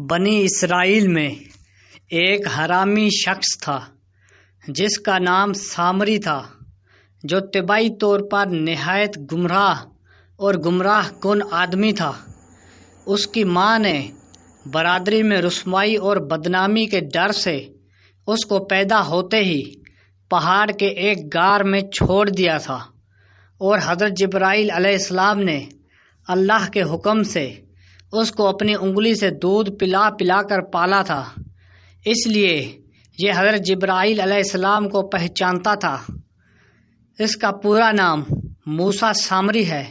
بنی اسرائیل میں ایک حرامی شخص تھا جس کا نام سامری تھا، جو طبعی طور پر نہایت گمراہ اور گمراہ کن آدمی تھا۔ اس کی ماں نے برادری میں رسوائی اور بدنامی کے ڈر سے اس کو پیدا ہوتے ہی پہاڑ کے ایک غار میں چھوڑ دیا تھا، اور حضرت جبرائیل علیہ السلام نے اللہ کے حکم سے اس کو اپنی انگلی سے دودھ پلا پلا کر پالا تھا۔ اس لیے یہ حضرت جبرائیل علیہ السلام کو پہچانتا تھا۔ اس کا پورا نام موسیٰ سامری ہے،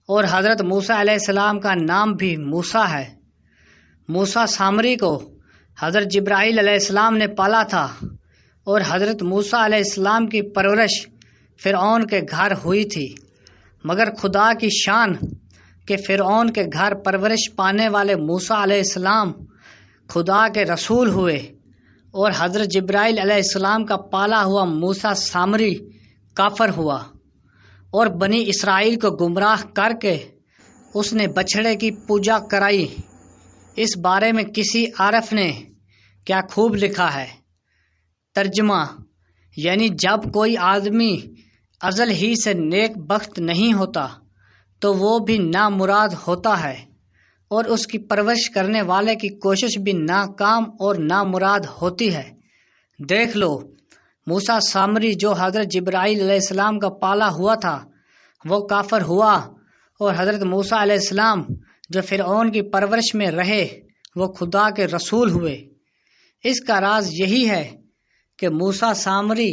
اور حضرت موسیٰ علیہ السلام کا نام بھی موسیٰ ہے۔ موسیٰ سامری کو حضرت جبرائیل علیہ السلام نے پالا تھا، اور حضرت موسیٰ علیہ السلام کی پرورش فرعون کے گھر ہوئی تھی۔ مگر خدا کی شان کہ فرعون کے گھر پرورش پانے والے موسیٰ علیہ السلام خدا کے رسول ہوئے، اور حضرت جبرائیل علیہ السلام کا پالا ہوا موسیٰ سامری کافر ہوا، اور بنی اسرائیل کو گمراہ کر کے اس نے بچھڑے کی پوجا کرائی۔ اس بارے میں کسی عارف نے کیا خوب لکھا ہے۔ ترجمہ: یعنی جب کوئی آدمی ازل ہی سے نیک بخت نہیں ہوتا تو وہ بھی نامراد ہوتا ہے، اور اس کی پرورش کرنے والے کی کوشش بھی ناکام اور نامراد ہوتی ہے۔ دیکھ لو، موسیٰ سامری جو حضرت جبرائیل علیہ السلام کا پالا ہوا تھا وہ کافر ہوا، اور حضرت موسیٰ علیہ السلام جو فرعون کی پرورش میں رہے وہ خدا کے رسول ہوئے۔ اس کا راز یہی ہے کہ موسیٰ سامری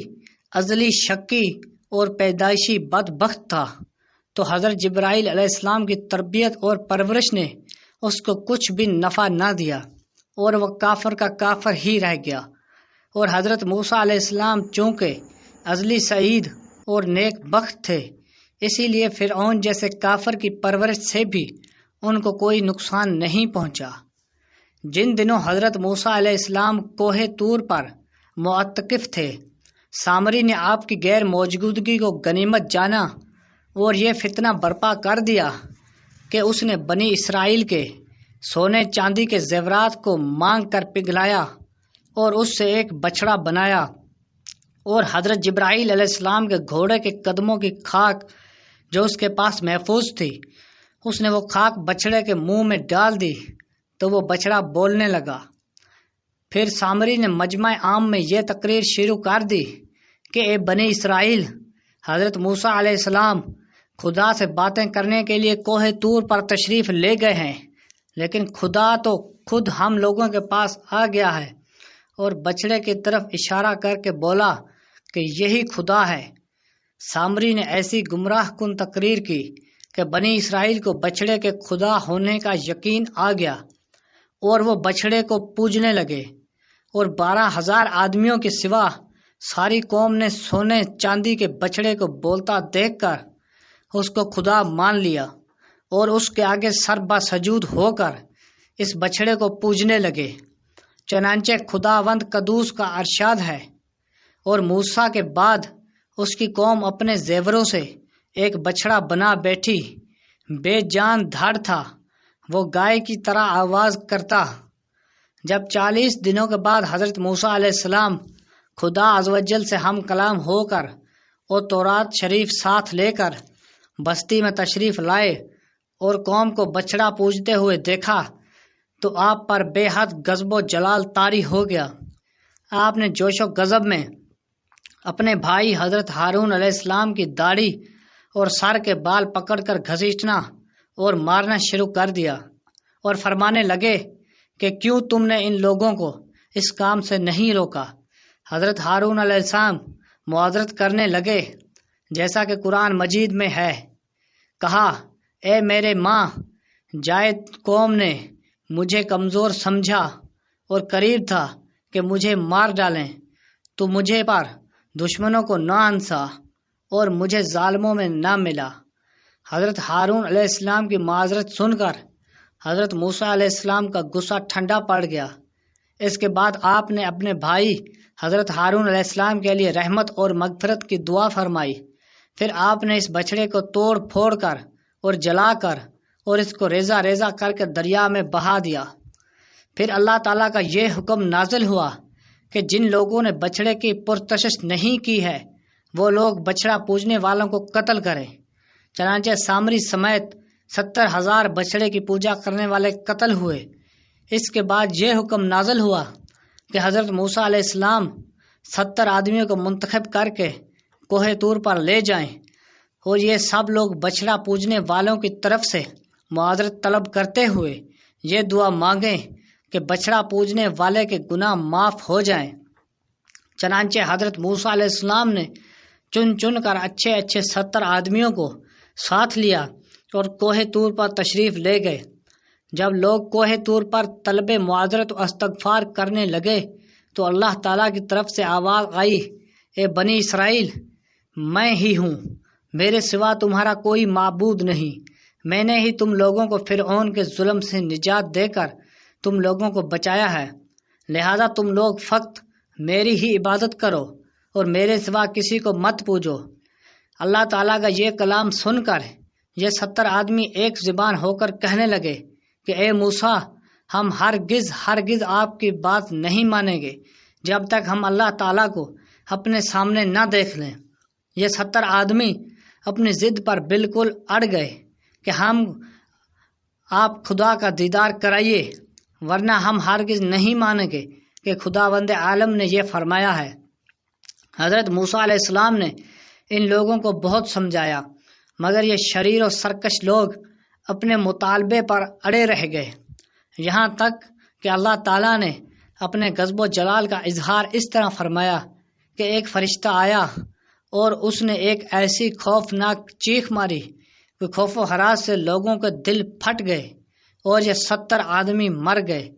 ازلی شقی اور پیدائشی بدبخت تھا، تو حضرت جبرائیل علیہ السلام کی تربیت اور پرورش نے اس کو کچھ بھی نفع نہ دیا، اور وہ کافر کا کافر ہی رہ گیا۔ اور حضرت موسیٰ علیہ السلام چونکہ ازلی سعید اور نیک بخت تھے، اسی لیے فرعون جیسے کافر کی پرورش سے بھی ان کو کوئی نقصان نہیں پہنچا۔ جن دنوں حضرت موسیٰ علیہ السلام کوہ طور پر معتکف تھے، سامری نے آپ کی غیر موجودگی کو غنیمت جانا اور یہ فتنہ برپا کر دیا کہ اس نے بنی اسرائیل کے سونے چاندی کے زیورات کو مانگ کر پگھلایا، اور اس سے ایک بچڑا بنایا، اور حضرت جبرائیل علیہ السلام کے گھوڑے کے قدموں کی خاک جو اس کے پاس محفوظ تھی، اس نے وہ خاک بچڑے کے منہ میں ڈال دی تو وہ بچڑا بولنے لگا۔ پھر سامری نے مجمع عام میں یہ تقریر شروع کر دی کہ اے بنی اسرائیل، حضرت موسیٰ علیہ السلام خدا سے باتیں کرنے کے لیے کوہ طور پر تشریف لے گئے ہیں، لیکن خدا تو خود ہم لوگوں کے پاس آ گیا ہے، اور بچڑے کی طرف اشارہ کر کے بولا کہ یہی خدا ہے۔ سامری نے ایسی گمراہ کن تقریر کی کہ بنی اسرائیل کو بچڑے کے خدا ہونے کا یقین آ گیا، اور وہ بچڑے کو پوجنے لگے، اور 12,000 آدمیوں کے سوا ساری قوم نے سونے چاندی کے بچڑے کو بولتا دیکھ کر اس کو خدا مان لیا، اور اس کے آگے سر بسجود ہو کر اس بچڑے کو پوجنے لگے۔ چنانچہ خداوند قدوس کا ارشاد ہے، اور موسیٰ کے بعد اس کی قوم اپنے زیوروں سے ایک بچڑا بنا بیٹھی، بے جان دھڑ تھا، وہ گائے کی طرح آواز کرتا۔ جب 40 دنوں کے بعد حضرت موسیٰ علیہ السلام خدا عزوجل سے ہم کلام ہو کر اور تورات شریف ساتھ لے کر بستی میں تشریف لائے اور قوم کو بچڑا پوجتے ہوئے دیکھا تو آپ پر بے حد غضب و جلال طاری ہو گیا۔ آپ نے جوش و غضب میں اپنے بھائی حضرت ہارون علیہ السلام کی داڑھی اور سر کے بال پکڑ کر گھسیٹنا اور مارنا شروع کر دیا، اور فرمانے لگے کہ کیوں تم نے ان لوگوں کو اس کام سے نہیں روکا۔ حضرت ہارون علیہ السلام معذرت کرنے لگے، جیسا کہ قرآن مجید میں ہے۔ کہا، اے میرے ماں، جائد قوم نے مجھے کمزور سمجھا اور قریب تھا کہ مجھے مار ڈالیں، تو مجھے پر دشمنوں کو نہ انسا اور مجھے ظالموں میں نہ ملا۔ حضرت ہارون علیہ السلام کی معذرت سن کر حضرت موسیٰ علیہ السلام کا غصہ ٹھنڈا پڑ گیا۔ اس کے بعد آپ نے اپنے بھائی حضرت ہارون علیہ السلام کے لیے رحمت اور مغفرت کی دعا فرمائی۔ پھر آپ نے اس بچڑے کو توڑ پھوڑ کر اور جلا کر اور اس کو ریزہ ریزہ کر کے دریا میں بہا دیا۔ پھر اللہ تعالیٰ کا یہ حکم نازل ہوا کہ جن لوگوں نے بچڑے کی پرستش نہیں کی ہے وہ لوگ بچڑا پوجنے والوں کو قتل کریں۔ چنانچہ سامری سمیت 70,000 بچڑے کی پوجا کرنے والے قتل ہوئے۔ اس کے بعد یہ حکم نازل ہوا کہ حضرت موسیٰ علیہ السلام 70 آدمیوں کو منتخب کر کے کوہ طور پر لے جائیں اور یہ سب لوگ بچڑا پوجنے والوں کی طرف سے معذرت طلب کرتے ہوئے یہ دعا مانگیں کہ بچڑا پوجنے والے کے گناہ معاف ہو جائیں۔ چنانچہ حضرت موسیٰ علیہ السلام نے چن چن کر اچھے 70 آدمیوں کو ساتھ لیا اور کوہ طور پر تشریف لے گئے۔ جب لوگ کوہ طور پر طلب معذرت و استغفار کرنے لگے تو اللہ تعالیٰ کی طرف سے آواز آئی، اے بنی اسرائیل، میں ہی ہوں، میرے سوا تمہارا کوئی معبود نہیں۔ میں نے ہی تم لوگوں کو فرعون کے ظلم سے نجات دے کر تم لوگوں کو بچایا ہے، لہذا تم لوگ فقط میری ہی عبادت کرو اور میرے سوا کسی کو مت پوجو۔ اللہ تعالیٰ کا یہ کلام سن کر یہ 70 آدمی ایک زبان ہو کر کہنے لگے کہ اے موسیٰ، ہم ہرگز آپ کی بات نہیں مانیں گے جب تک ہم اللہ تعالیٰ کو اپنے سامنے نہ دیکھ لیں۔ یہ 70 آدمی اپنی ضد پر بالکل اڑ گئے کہ ہم آپ خدا کا دیدار کرائیے، ورنہ ہم ہرگز نہیں مانیں گے کہ خداوند عالم نے یہ فرمایا ہے۔ حضرت موسیٰ علیہ السلام نے ان لوگوں کو بہت سمجھایا، مگر یہ شریر و سرکش لوگ اپنے مطالبے پر اڑے رہ گئے، یہاں تک کہ اللہ تعالیٰ نے اپنے غضب و جلال کا اظہار اس طرح فرمایا کہ ایک فرشتہ آیا اور اس نے ایک ایسی خوفناک چیخ ماری کہ خوف و ہراس سے لوگوں کے دل پھٹ گئے اور یہ 70 آدمی مر گئے۔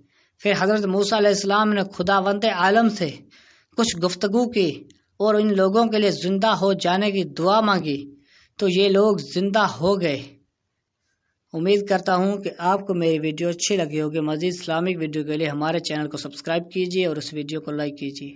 پھر حضرت موسیٰ علیہ السلام نے خداوند عالم سے کچھ گفتگو کی اور ان لوگوں کے لیے زندہ ہو جانے کی دعا مانگی تو یہ لوگ زندہ ہو گئے۔ امید کرتا ہوں کہ آپ کو میری ویڈیو اچھی لگی ہوگی۔ مزید اسلامک ویڈیو کے لیے ہمارے چینل کو سبسکرائب کیجیے اور اس ویڈیو کو لائک کیجیے۔